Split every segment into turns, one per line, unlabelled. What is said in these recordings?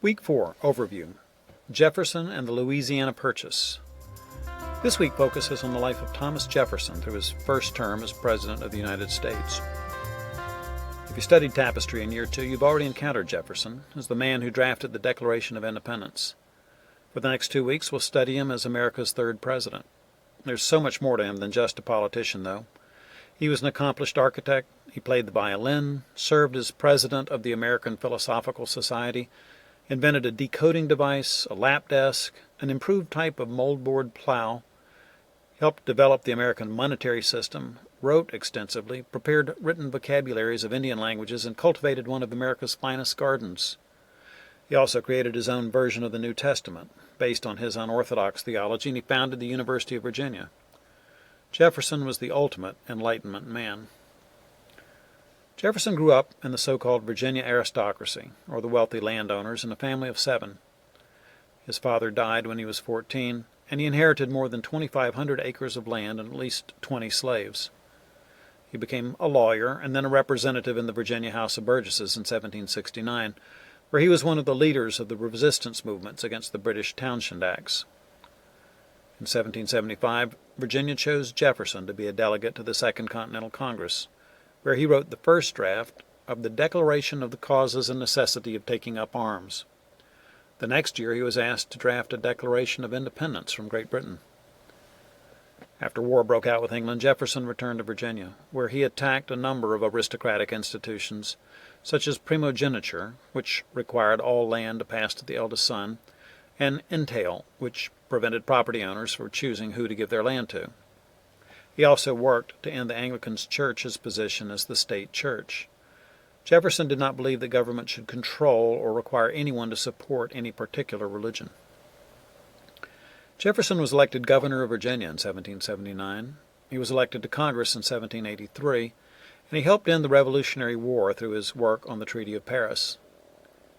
Week 4, Overview. Jefferson and the Louisiana Purchase. This week focuses on the life of Thomas Jefferson through his first term as President of the United States. If you studied tapestry in Year 2, you've already encountered Jefferson as the man who drafted the Declaration of Independence. For the next 2 weeks, we'll study him as America's third president. There's so much more to him than just a politician, though. He was an accomplished architect, he played the violin, served as president of the American Philosophical Society, invented a decoding device, a lap desk, an improved type of moldboard plow, helped develop the American monetary system, wrote extensively, prepared written vocabularies of Indian languages, and cultivated one of America's finest gardens. He also created his own version of the New Testament, based on his unorthodox theology, and he founded the University of Virginia. Jefferson was the ultimate Enlightenment man. Jefferson grew up in the so-called Virginia aristocracy, or the wealthy landowners, in a family of 7. His father died when he was 14, and he inherited more than 2,500 acres of land and at least 20 slaves. He became a lawyer and then a representative in the Virginia House of Burgesses in 1769, where he was one of the leaders of the resistance movements against the British Townshend Acts. In 1775, Virginia chose Jefferson to be a delegate to the Second Continental Congress, where he wrote the first draft of the Declaration of the Causes and Necessity of Taking Up Arms. The next year he was asked to draft a Declaration of Independence from Great Britain. After war broke out with England, Jefferson returned to Virginia, where he attacked a number of aristocratic institutions, such as primogeniture, which required all land to pass to the eldest son, and entail, which prevented property owners from choosing who to give their land to. He also worked to end the Anglican Church's position as the state church. Jefferson did not believe that government should control or require anyone to support any particular religion. Jefferson was elected governor of Virginia in 1779. He was elected to Congress in 1783, and he helped end the Revolutionary War through his work on the Treaty of Paris.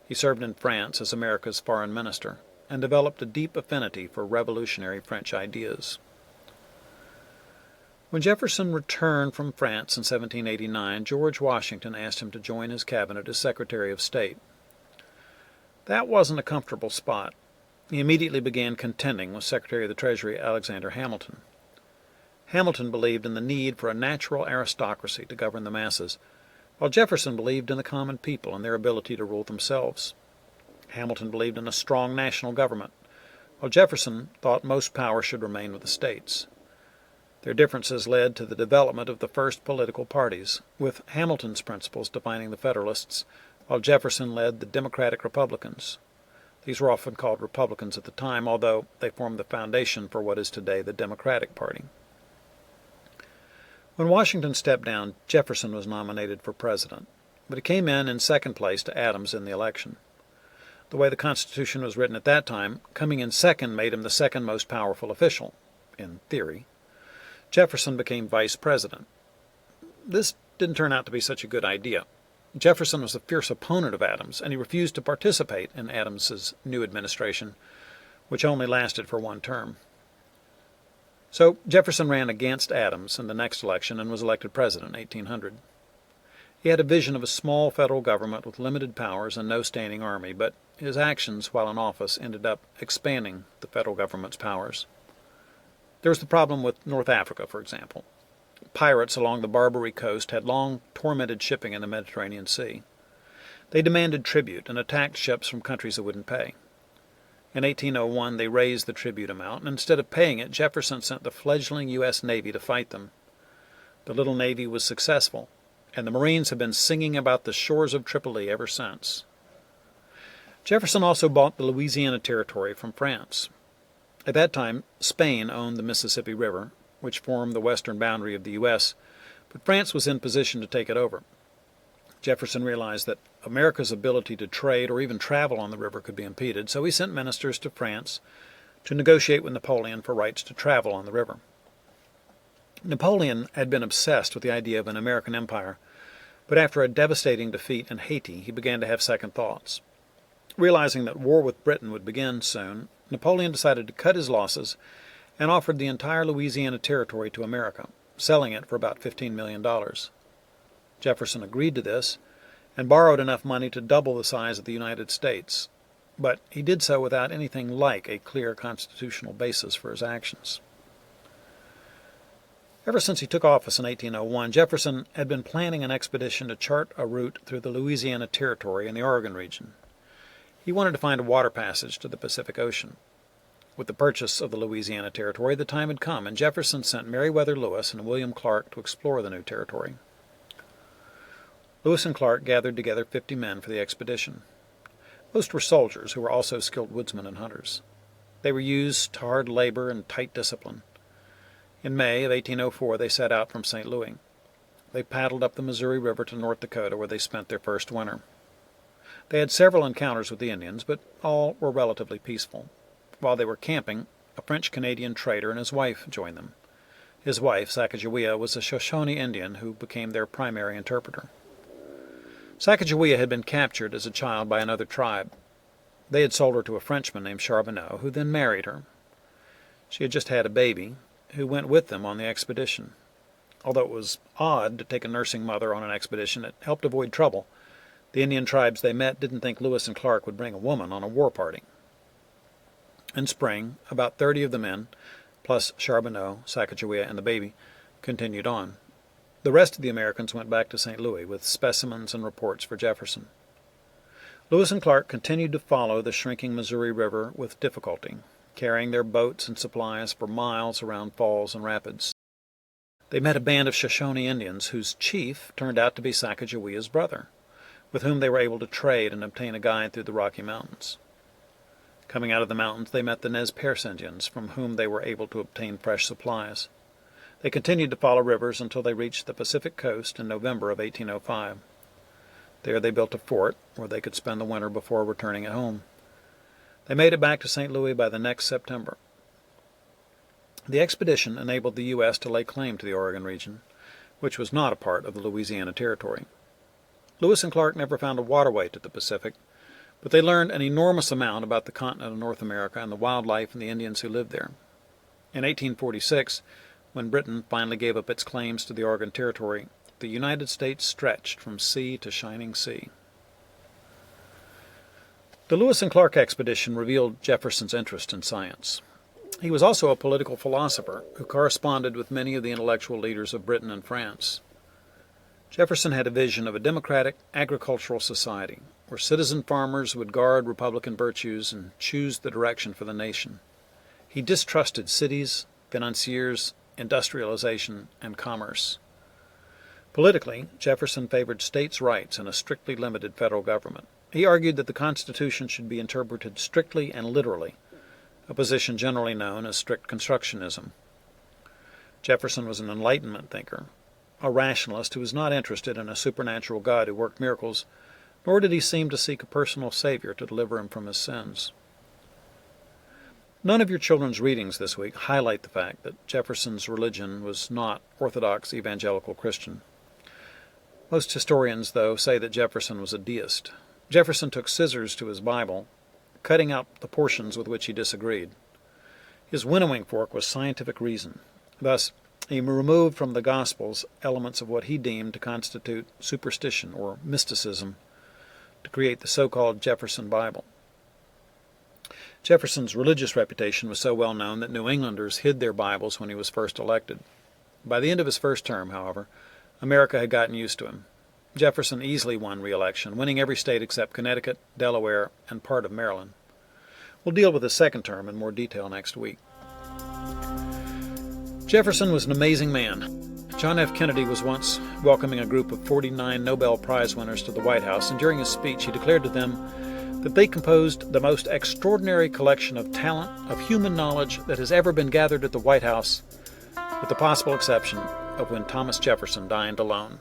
He served in France as America's foreign minister and developed a deep affinity for revolutionary French ideas. When Jefferson returned from France in 1789, George Washington asked him to join his cabinet as Secretary of State. That wasn't a comfortable spot. He immediately began contending with Secretary of the Treasury Alexander Hamilton. Hamilton believed in the need for a natural aristocracy to govern the masses, while Jefferson believed in the common people and their ability to rule themselves. Hamilton believed in a strong national government, while Jefferson thought most power should remain with the states. Their differences led to the development of the first political parties, with Hamilton's principles defining the Federalists, while Jefferson led the Democratic Republicans. These were often called Republicans at the time, although they formed the foundation for what is today the Democratic Party. When Washington stepped down, Jefferson was nominated for president, but he came in second place to Adams in the election. The way the Constitution was written at that time, coming in second made him the second most powerful official, in theory. Jefferson became vice president. This didn't turn out to be such a good idea. Jefferson was a fierce opponent of Adams, and he refused to participate in Adams's new administration, which only lasted for 1 term. So Jefferson ran against Adams in the next election and was elected president in 1800. He had a vision of a small federal government with limited powers and no standing army, but his actions while in office ended up expanding the federal government's powers. There was the problem with North Africa, for example. Pirates along the Barbary coast had long tormented shipping in the Mediterranean Sea. They demanded tribute and attacked ships from countries that wouldn't pay. In 1801, they raised the tribute amount, and instead of paying it, Jefferson sent the fledgling U.S. Navy to fight them. The little Navy was successful, and the Marines have been singing about the shores of Tripoli ever since. Jefferson also bought the Louisiana Territory from France. At that time, Spain owned the Mississippi River, which formed the western boundary of the U.S., but France was in position to take it over. Jefferson realized that America's ability to trade or even travel on the river could be impeded, so he sent ministers to France to negotiate with Napoleon for rights to travel on the river. Napoleon had been obsessed with the idea of an American empire, but after a devastating defeat in Haiti, he began to have second thoughts. Realizing that war with Britain would begin soon, Napoleon decided to cut his losses and offered the entire Louisiana Territory to America, selling it for about $15 million. Jefferson agreed to this and borrowed enough money to double the size of the United States. but he did so without anything like a clear constitutional basis for his actions. Ever since he took office in 1801, Jefferson had been planning an expedition to chart a route through the Louisiana Territory and the Oregon region. He wanted to find a water passage to the Pacific Ocean. With the purchase of the Louisiana Territory, the time had come, and Jefferson sent Meriwether Lewis and William Clark to explore the new territory. Lewis and Clark gathered together 50 men for the expedition. Most were soldiers who were also skilled woodsmen and hunters. They were used to hard labor and tight discipline. In May of 1804, they set out from St. Louis. They paddled up the Missouri River to North Dakota, where they spent their first winter. They had several encounters with the Indians, but all were relatively peaceful. While they were camping, a French-Canadian trader and his wife joined them. His wife, Sacagawea, was a Shoshone Indian who became their primary interpreter. Sacagawea had been captured as a child by another tribe. They had sold her to a Frenchman named Charbonneau, who then married her. She had just had a baby, who went with them on the expedition. Although it was odd to take a nursing mother on an expedition, it helped avoid trouble. The Indian tribes they met didn't think Lewis and Clark would bring a woman on a war party. In spring, about 30 of the men, plus Charbonneau, Sacagawea, and the baby, continued on. The rest of the Americans went back to St. Louis with specimens and reports for Jefferson. Lewis and Clark continued to follow the shrinking Missouri River with difficulty, carrying their boats and supplies for miles around falls and rapids. They met a band of Shoshone Indians whose chief turned out to be Sacagawea's brother, with whom they were able to trade and obtain a guide through the Rocky Mountains. Coming out of the mountains, they met the Nez Perce Indians, from whom they were able to obtain fresh supplies. They continued to follow rivers until they reached the Pacific coast in November of 1805. There they built a fort where they could spend the winter before returning at home. They made it back to St. Louis by the next September. The expedition enabled the U.S. to lay claim to the Oregon region, which was not a part of the Louisiana Territory. Lewis and Clark never found a waterway to the Pacific, but they learned an enormous amount about the continent of North America and the wildlife and the Indians who lived there. In 1846, when Britain finally gave up its claims to the Oregon Territory, the United States stretched from sea to shining sea. The Lewis and Clark expedition revealed Jefferson's interest in science. He was also a political philosopher who corresponded with many of the intellectual leaders of Britain and France. Jefferson had a vision of a democratic agricultural society, where citizen farmers would guard Republican virtues and choose the direction for the nation. He distrusted cities, financiers, industrialization, and commerce. Politically, Jefferson favored states' rights and a strictly limited federal government. He argued that the Constitution should be interpreted strictly and literally, a position generally known as strict constructionism. Jefferson was an Enlightenment thinker, a rationalist who was not interested in a supernatural God who worked miracles, nor did he seem to seek a personal Savior to deliver him from his sins. None of your children's readings this week highlight the fact that Jefferson's religion was not Orthodox Evangelical Christian. Most historians, though, say that Jefferson was a deist. Jefferson took scissors to his Bible, cutting out the portions with which he disagreed. His winnowing fork was scientific reason. Thus, he removed from the Gospels elements of what he deemed to constitute superstition or mysticism to create the so-called Jefferson Bible. Jefferson's religious reputation was so well known that New Englanders hid their Bibles when he was first elected. By the end of his first term, however, America had gotten used to him. Jefferson easily won re-election, winning every state except Connecticut, Delaware, and part of Maryland. We'll deal with his second term in more detail next week. Jefferson was an amazing man. John F. Kennedy was once welcoming a group of 49 Nobel Prize winners to the White House, and during his speech he declared to them that they composed the most extraordinary collection of talent, of human knowledge that has ever been gathered at the White House, with the possible exception of when Thomas Jefferson dined alone.